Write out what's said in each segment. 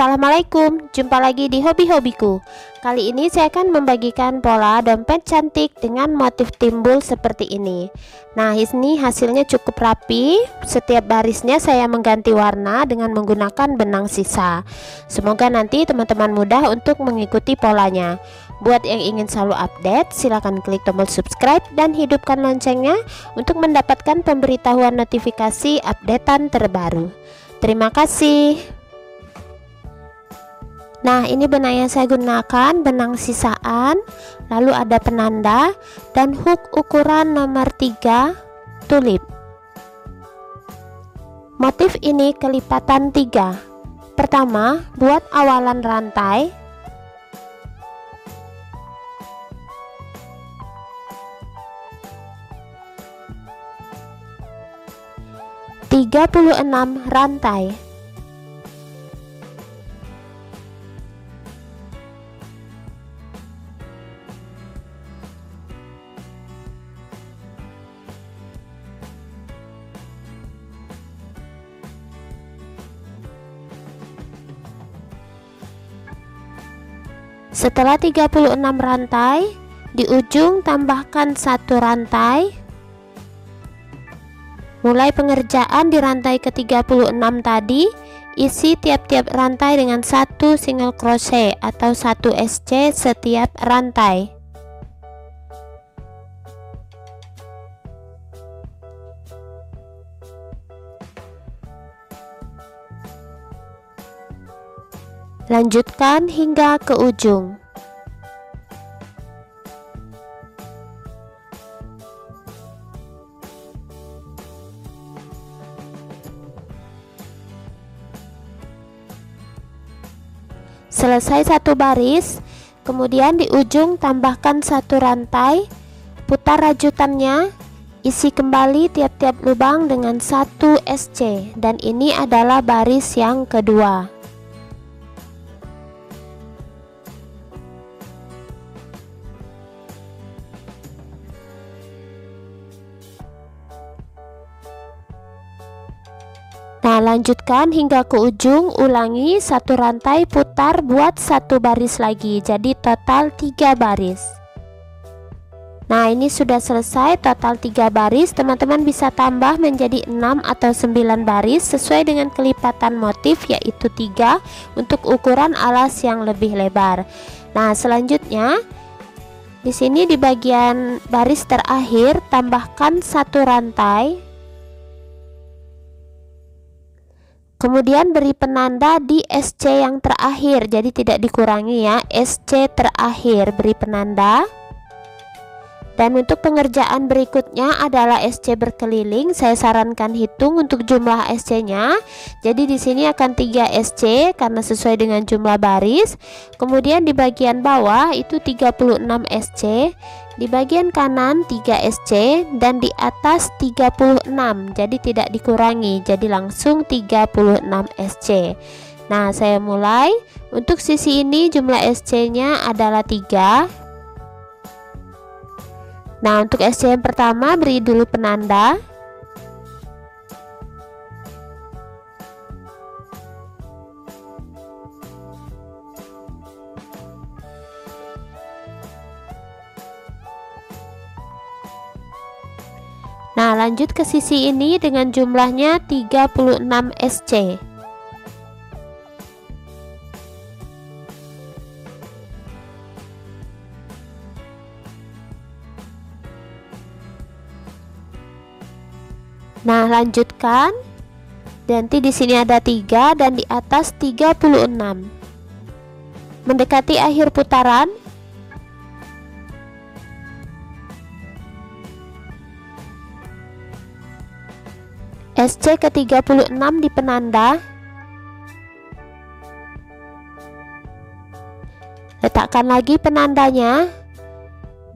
Assalamualaikum, jumpa lagi di hobi-hobiku. Kali ini saya akan membagikan pola dompet cantik dengan motif timbul seperti ini. Nah, ini hasilnya cukup rapi. Setiap barisnya saya mengganti warna dengan menggunakan benang sisa. Semoga nanti teman-teman mudah untuk mengikuti polanya. Buat yang ingin selalu update, silakan klik tombol subscribe dan hidupkan loncengnya untuk mendapatkan pemberitahuan notifikasi updatean terbaru. Terima kasih. Nah, ini benang yang saya gunakan, benang sisaan, lalu ada penanda dan hook ukuran nomor 3 tulip. Motif ini kelipatan 3. Pertama, buat awalan rantai. Tiga puluh 36 rantai. Setelah 36 rantai, di ujung tambahkan 1 rantai. Mulai pengerjaan di rantai ke-36 tadi, isi tiap-tiap rantai dengan 1 single crochet atau 1 SC setiap rantai. Lanjutkan hingga ke ujung. Selesai 1 baris, kemudian di ujung tambahkan 1 rantai, putar rajutannya, isi kembali tiap-tiap lubang dengan 1 SC, dan ini adalah baris yang kedua. Nah, lanjutkan hingga ke ujung, ulangi 1 rantai, putar, buat 1 baris lagi, jadi total 3 baris. Nah, ini sudah selesai, total 3 baris. Teman-teman bisa tambah menjadi 6 atau 9 baris sesuai dengan kelipatan motif, yaitu 3 untuk ukuran alas yang lebih lebar. Nah, selanjutnya di sini di bagian baris terakhir tambahkan 1 rantai. Kemudian beri penanda di SC yang terakhir, jadi tidak dikurangi ya, SC terakhir beri penanda. Dan untuk pengerjaan berikutnya adalah SC berkeliling. Saya sarankan hitung untuk jumlah SC-nya. Jadi di sini akan 3 SC karena sesuai dengan jumlah baris. Kemudian di bagian bawah itu 36 SC, di bagian kanan 3 SC, dan di atas 36. Jadi tidak dikurangi, jadi langsung 36 SC. Nah, saya mulai. Untuk sisi ini jumlah SC-nya adalah 3. Nah, untuk SC yang pertama beri dulu penanda. Nah, lanjut ke sisi ini dengan jumlahnya 36 SC. Nah, lanjutkan. Nanti di sini ada 3 dan di atas 36. Mendekati akhir putaran, SC ke-36 di penanda. Letakkan lagi penandanya.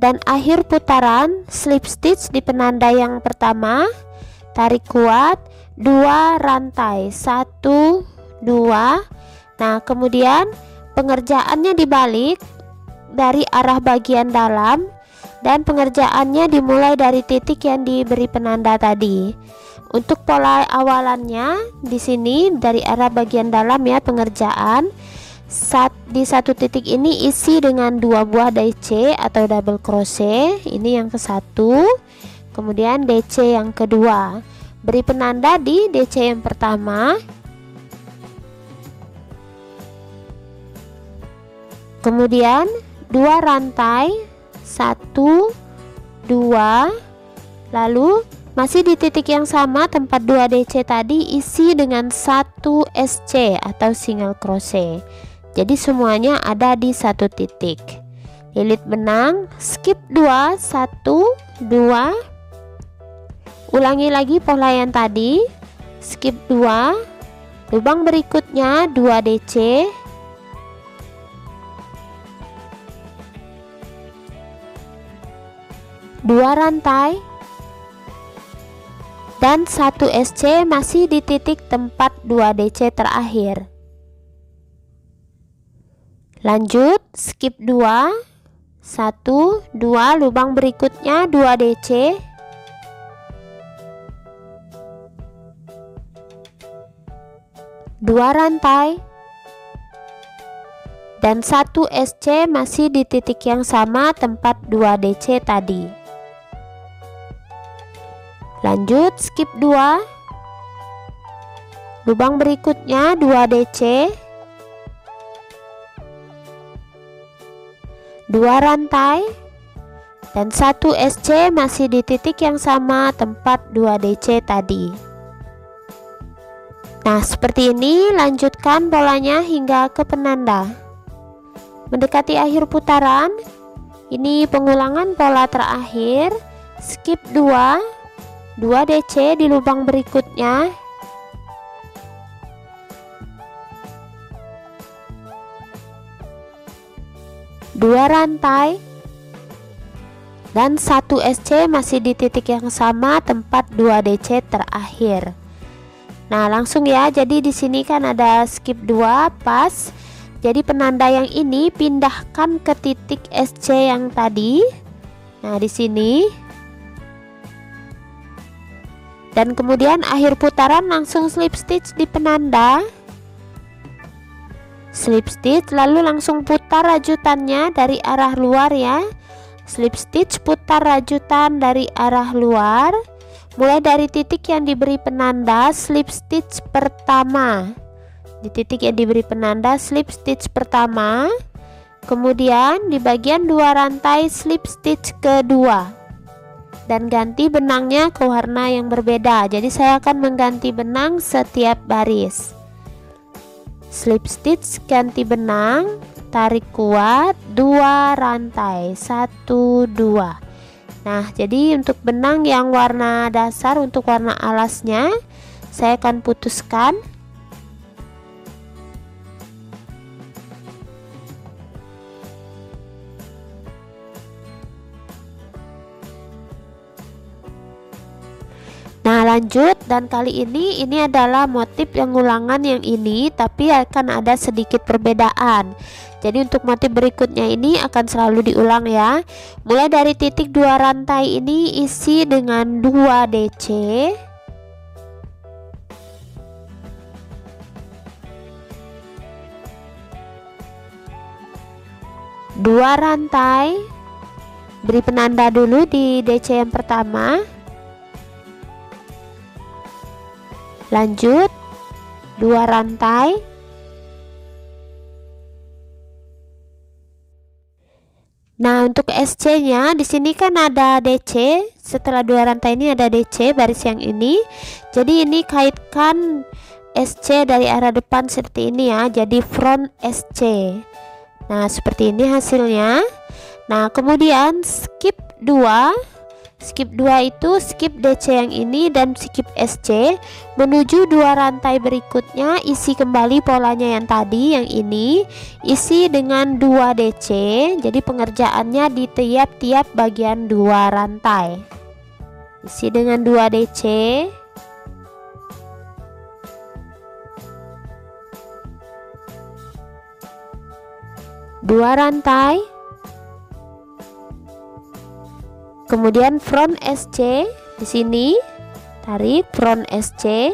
Dan akhir putaran, slip stitch di penanda yang pertama. Tarik kuat 2 rantai, 1 2. Nah, kemudian pengerjaannya dibalik dari arah bagian dalam dan pengerjaannya dimulai dari titik yang diberi penanda tadi. Untuk pola awalannya di sini dari arah bagian dalam ya pengerjaan. Di satu titik ini isi dengan 2 buah DC atau double crochet. Ini yang ke satu, kemudian DC yang kedua. Beri penanda di DC yang pertama, kemudian 2 rantai, 1 2, lalu masih di titik yang sama tempat 2 DC tadi isi dengan 1 SC atau single crochet. Jadi semuanya ada di satu titik. Lilit benang, skip 2, 1 2, ulangi lagi pola yang tadi, skip 2, lubang berikutnya 2 DC, 2 rantai, dan 1 SC masih di titik tempat 2 DC terakhir. Lanjut, skip 2, 1 2, lubang berikutnya 2 DC, 2 rantai, dan 1 SC masih di titik yang sama tempat 2 DC tadi. Lanjut, skip 2, lubang berikutnya 2 DC, 2 rantai, dan 1 SC masih di titik yang sama tempat 2 DC tadi. Nah, seperti ini, lanjutkan polanya hingga ke penanda. Mendekati akhir putaran, ini pengulangan pola terakhir, skip 2 DC di lubang berikutnya, 2 rantai, dan 1 SC masih di titik yang sama tempat 2 DC terakhir. Nah, langsung ya. Jadi di sini kan ada skip 2 pas. Jadi penanda yang ini pindahkan ke titik SC yang tadi. Nah, di sini. Dan kemudian akhir putaran langsung slip stitch di penanda. Slip stitch, lalu langsung putar rajutannya dari arah luar ya. Slip stitch, putar rajutan dari arah luar. Mulai dari titik yang diberi penanda, slip stitch pertama. Di titik yang diberi penanda, slip stitch pertama. Kemudian di bagian 2 rantai, slip stitch kedua. Dan ganti benangnya ke warna yang berbeda. Jadi saya akan mengganti benang setiap baris. Slip stitch, ganti benang, tarik kuat, 2 rantai, 1 2. Nah, jadi untuk benang yang warna dasar, untuk warna alasnya saya akan putuskan. Nah, lanjut, dan kali ini adalah motif yang ulangan yang ini, tapi akan ada sedikit perbedaan. Jadi untuk motif berikutnya ini akan selalu diulang ya. Mulai dari titik 2 rantai ini isi dengan 2 DC, 2 rantai, beri penanda dulu di DC yang pertama. Lanjut, 2 rantai, nah untuk SC nya di sini kan ada DC. Setelah 2 rantai ini ada DC baris yang ini. Jadi ini kaitkan SC dari arah depan seperti ini ya. Jadi front SC. Nah, seperti ini hasilnya. Nah, kemudian skip 2. Skip 2 itu skip DC yang ini dan skip SC menuju 2 rantai berikutnya, isi kembali polanya yang tadi, yang ini isi dengan 2 DC. Jadi pengerjaannya di tiap-tiap bagian 2 rantai. Isi dengan 2 DC. 2 rantai, Kemudian front SC di sini, tarik front SC.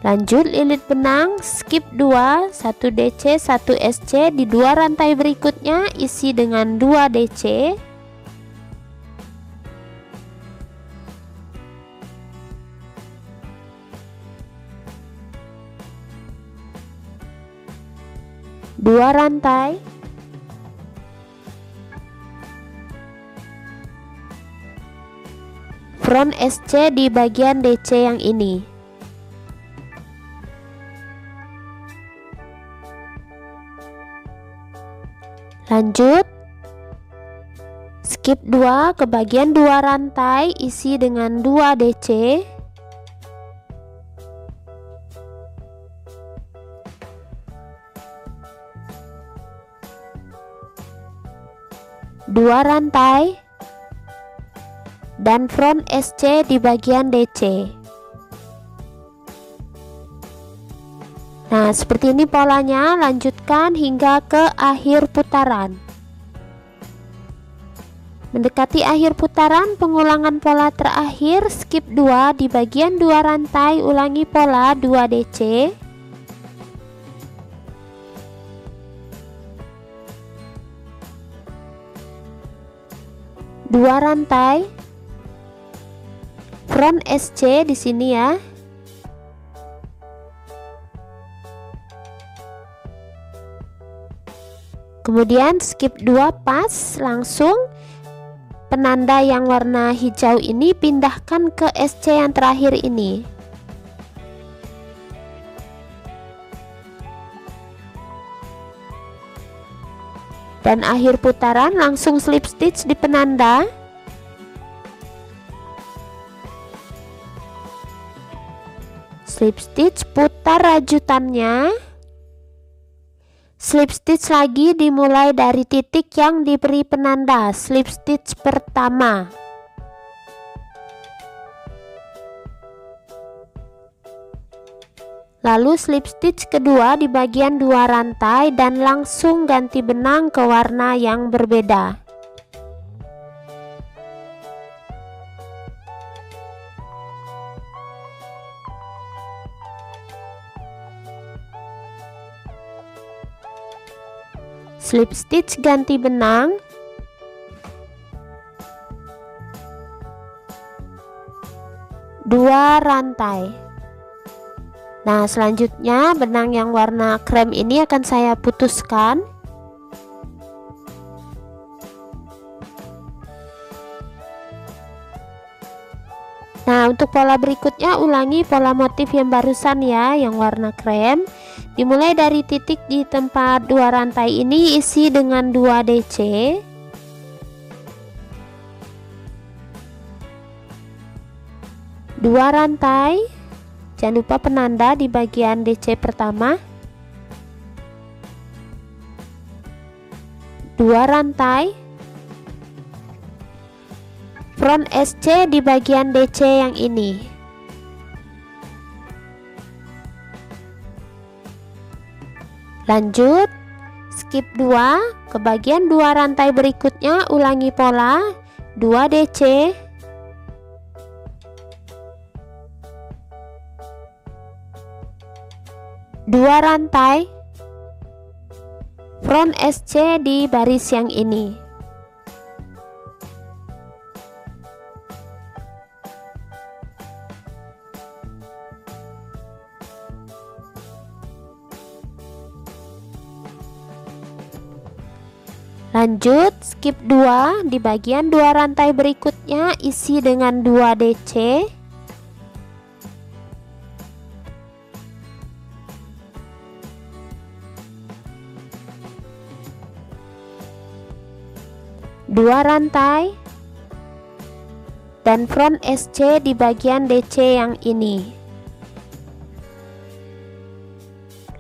Lanjut lilit benang, skip 2, 1 DC, 1 SC di 2 rantai berikutnya isi dengan 2 DC. Dua rantai. Front SC di bagian DC yang ini. Lanjut skip 2 ke bagian 2 rantai isi dengan 2 DC. Dua rantai dan front SC di bagian DC. Nah, seperti ini polanya, lanjutkan hingga ke akhir putaran. Mendekati akhir putaran, pengulangan pola terakhir, skip 2 di bagian 2 rantai, ulangi pola 2 DC. Dua rantai, front SC di sini ya. Kemudian skip 2 pas, langsung penanda yang warna hijau ini pindahkan ke SC yang terakhir ini. Dan akhir putaran langsung slip stitch di penanda. Slip stitch, putar rajutannya. Slip stitch lagi dimulai dari titik yang diberi penanda, slip stitch pertama. Lalu slip stitch kedua di bagian 2 rantai dan langsung ganti benang ke warna yang berbeda. Slip stitch ganti benang. Dua rantai. Nah, selanjutnya benang yang warna krem ini akan saya putuskan. Nah, untuk pola berikutnya ulangi pola motif yang barusan ya, yang warna krem. Dimulai dari titik di tempat 2 rantai ini, isi dengan 2 DC. Dua rantai, jangan lupa penanda di bagian DC pertama. Dua rantai, front SC di bagian DC yang ini. Lanjut skip 2 ke bagian 2 rantai berikutnya, ulangi pola 2 DC. Dua rantai, front SC di baris yang ini. Lanjut skip 2 di bagian 2 rantai berikutnya, isi dengan 2 DC. Dua rantai dan front SC di bagian DC yang ini.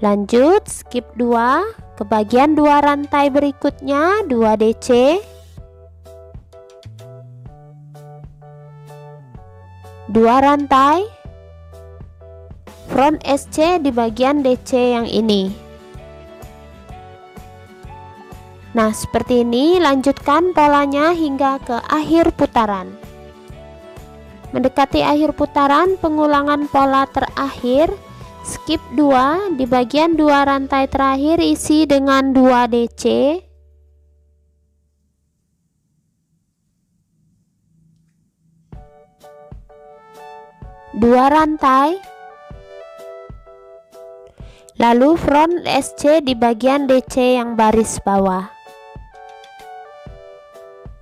Lanjut skip 2 ke bagian 2 rantai berikutnya, 2 DC. Dua rantai, front SC di bagian DC yang ini. Nah, seperti ini, lanjutkan polanya hingga ke akhir putaran. Mendekati akhir putaran, pengulangan pola terakhir, skip 2, di bagian 2 rantai terakhir isi dengan 2 DC. Dua rantai, lalu front SC di bagian DC yang baris bawah.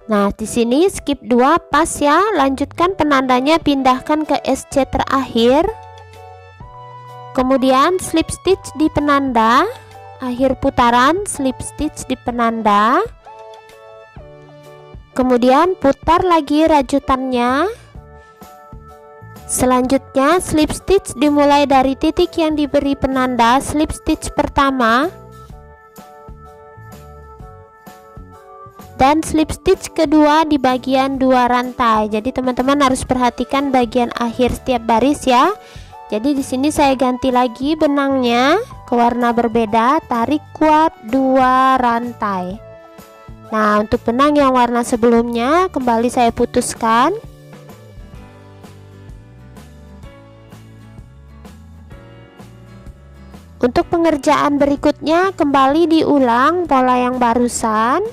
Nah, di sini skip 2 pas ya. Lanjutkan penandanya, pindahkan ke SC terakhir. Kemudian slip stitch di penanda, akhir putaran slip stitch di penanda. Kemudian putar lagi rajutannya. Selanjutnya slip stitch dimulai dari titik yang diberi penanda, slip stitch pertama. Dan slip stitch kedua di bagian 2 rantai. Jadi teman-teman harus perhatikan bagian akhir setiap baris ya. Jadi di sini saya ganti lagi benangnya ke warna berbeda, tarik kuat 2 rantai. Nah, untuk benang yang warna sebelumnya kembali saya putuskan. Untuk pengerjaan berikutnya kembali diulang pola yang barusan.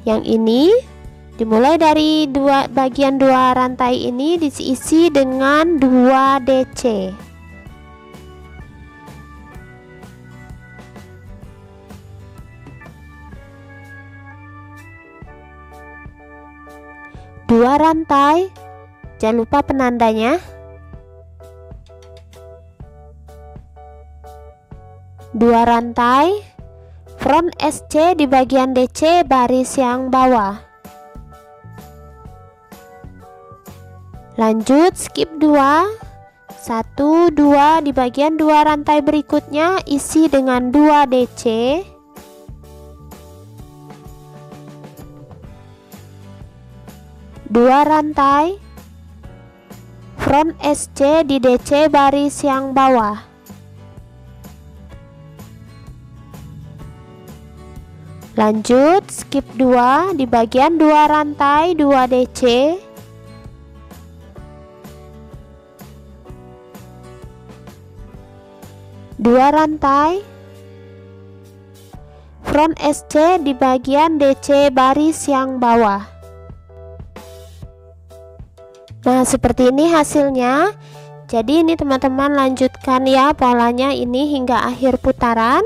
Yang ini dimulai dari bagian 2 rantai ini diisi dengan 2 DC. Dua rantai, jangan lupa penandanya. 2 rantai, front SC di bagian DC baris yang bawah. Lanjut skip 2, 1, 2 di bagian 2 rantai berikutnya isi dengan 2 DC. Dua rantai, front SC di DC baris yang bawah. Lanjut skip 2 di bagian 2 rantai 2 DC. Dua rantai, front SC di bagian DC baris yang bawah. Nah, seperti ini hasilnya. Jadi ini teman-teman lanjutkan ya polanya ini hingga akhir putaran.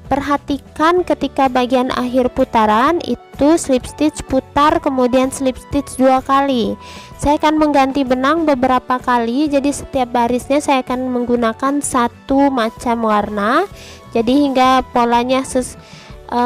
Perhatikan ketika bagian akhir putaran itu slip stitch putar, kemudian slip stitch 2 kali. Saya akan mengganti benang beberapa kali, jadi setiap barisnya saya akan menggunakan satu macam warna. Jadi hingga polanya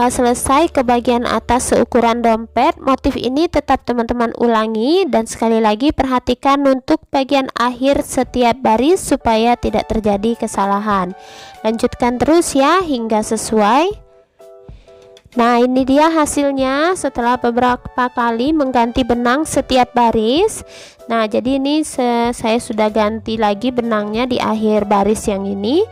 selesai ke bagian atas seukuran dompet. Motif ini tetap teman-teman ulangi, dan sekali lagi perhatikan untuk bagian akhir setiap baris supaya tidak terjadi kesalahan. Lanjutkan terus ya hingga sesuai. Nah, ini dia hasilnya setelah beberapa kali mengganti benang setiap baris. Nah, jadi ini saya sudah ganti lagi benangnya di akhir baris yang ini.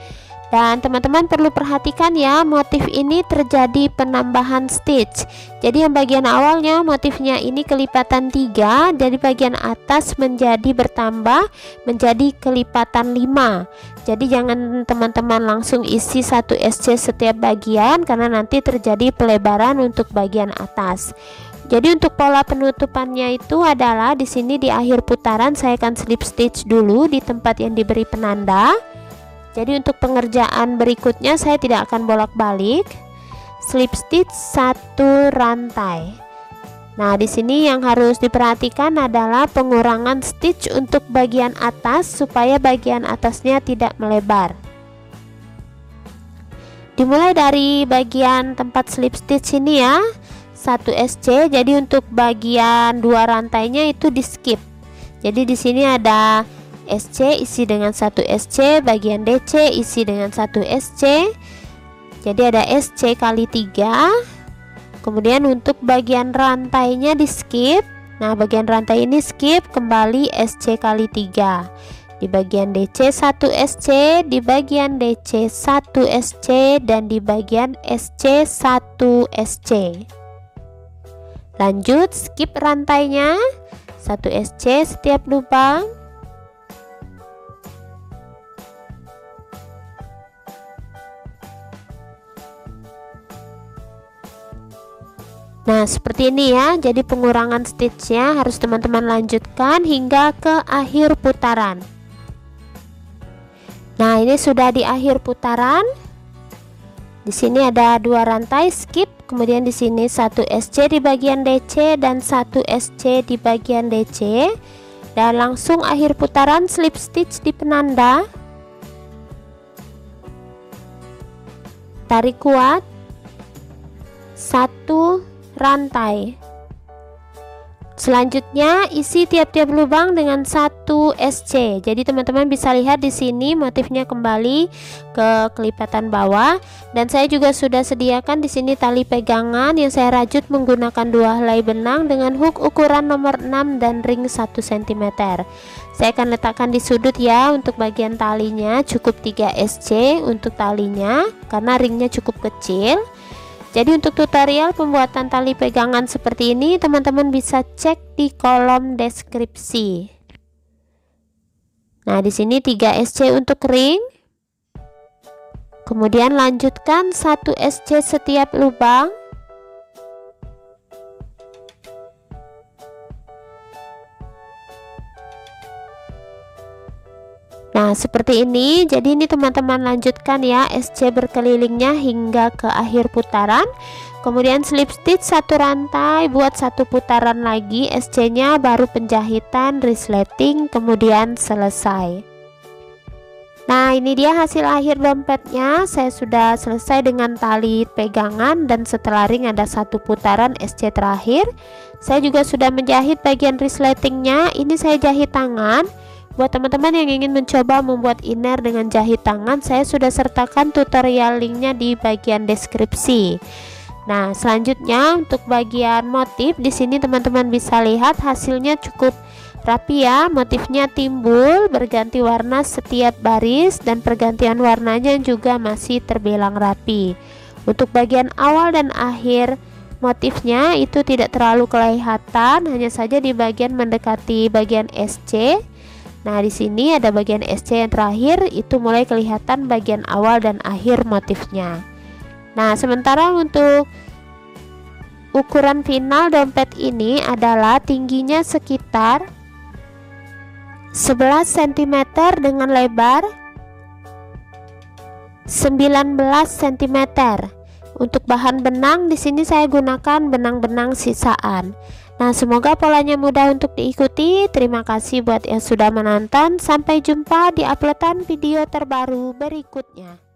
Dan teman-teman perlu perhatikan ya, motif ini terjadi penambahan stitch. Jadi yang bagian awalnya motifnya ini kelipatan 3, dari bagian atas menjadi bertambah menjadi kelipatan 5. Jadi jangan teman-teman langsung isi 1 SC setiap bagian, karena nanti terjadi pelebaran untuk bagian atas. Jadi untuk pola penutupannya itu adalah di sini di akhir putaran saya akan slip stitch dulu di tempat yang diberi penanda. Jadi untuk pengerjaan berikutnya saya tidak akan bolak-balik. Slip stitch 1 rantai. Nah, di sini yang harus diperhatikan adalah pengurangan stitch untuk bagian atas supaya bagian atasnya tidak melebar. Dimulai dari bagian tempat slip stitch ini ya, 1 SC. Jadi untuk bagian 2 rantainya itu di skip. Jadi di sini ada SC isi dengan 1 SC, bagian DC isi dengan 1 SC. Jadi ada SC kali 3. Kemudian untuk bagian rantainya di skip. Nah, bagian rantai ini skip, kembali SC kali 3. di bagian DC 1 SC, di bagian DC 1 SC, dan di bagian SC 1 SC. Lanjut skip rantainya, 1 SC setiap lubang. Nah, seperti ini ya. Jadi pengurangan stitchnya harus teman-teman lanjutkan hingga ke akhir putaran. Nah, ini sudah di akhir putaran. Di sini ada 2 rantai skip, kemudian di sini 1 SC di bagian DC dan 1 SC di bagian DC. Dan langsung akhir putaran slip stitch di penanda. Tarik kuat. 1 rantai. Selanjutnya isi tiap-tiap lubang dengan 1 SC. Jadi teman-teman bisa lihat di sini motifnya kembali ke kelipatan bawah, dan saya juga sudah sediakan di sini tali pegangan yang saya rajut menggunakan 2 helai benang dengan hook ukuran nomor 6 dan ring 1 cm. Saya akan letakkan di sudut ya. Untuk bagian talinya cukup 3 SC untuk talinya karena ringnya cukup kecil. Jadi untuk tutorial pembuatan tali pegangan seperti ini teman-teman bisa cek di kolom deskripsi. Nah, di sini 3 SC untuk ring. Kemudian lanjutkan 1 SC setiap lubang. Nah, seperti ini. Jadi ini teman-teman lanjutkan ya SC berkelilingnya hingga ke akhir putaran. Kemudian slip stitch 1 rantai, buat 1 putaran lagi SC nya, baru penjahitan, resleting, kemudian selesai. Nah, ini dia hasil akhir dompetnya. Saya sudah selesai dengan tali pegangan dan setelah ring ada 1 putaran SC terakhir. Saya juga sudah menjahit bagian resletingnya. Ini saya jahit tangan. Buat teman-teman yang ingin mencoba membuat inner dengan jahit tangan, saya sudah sertakan tutorial linknya di bagian deskripsi. Nah, selanjutnya untuk bagian motif di sini teman-teman bisa lihat hasilnya cukup rapi ya. Motifnya timbul berganti warna setiap baris dan pergantian warnanya juga masih terbilang rapi. Untuk bagian awal dan akhir motifnya itu tidak terlalu kelihatan, hanya saja di bagian mendekati bagian SC. Nah, di sini ada bagian SC yang terakhir, itu mulai kelihatan bagian awal dan akhir motifnya. Nah, sementara untuk ukuran final dompet ini adalah tingginya sekitar 11 cm dengan lebar 19 cm. Untuk bahan benang di sini saya gunakan benang-benang sisaan. Nah, semoga polanya mudah untuk diikuti. Terima kasih buat yang sudah menonton. Sampai jumpa di uploadan video terbaru berikutnya.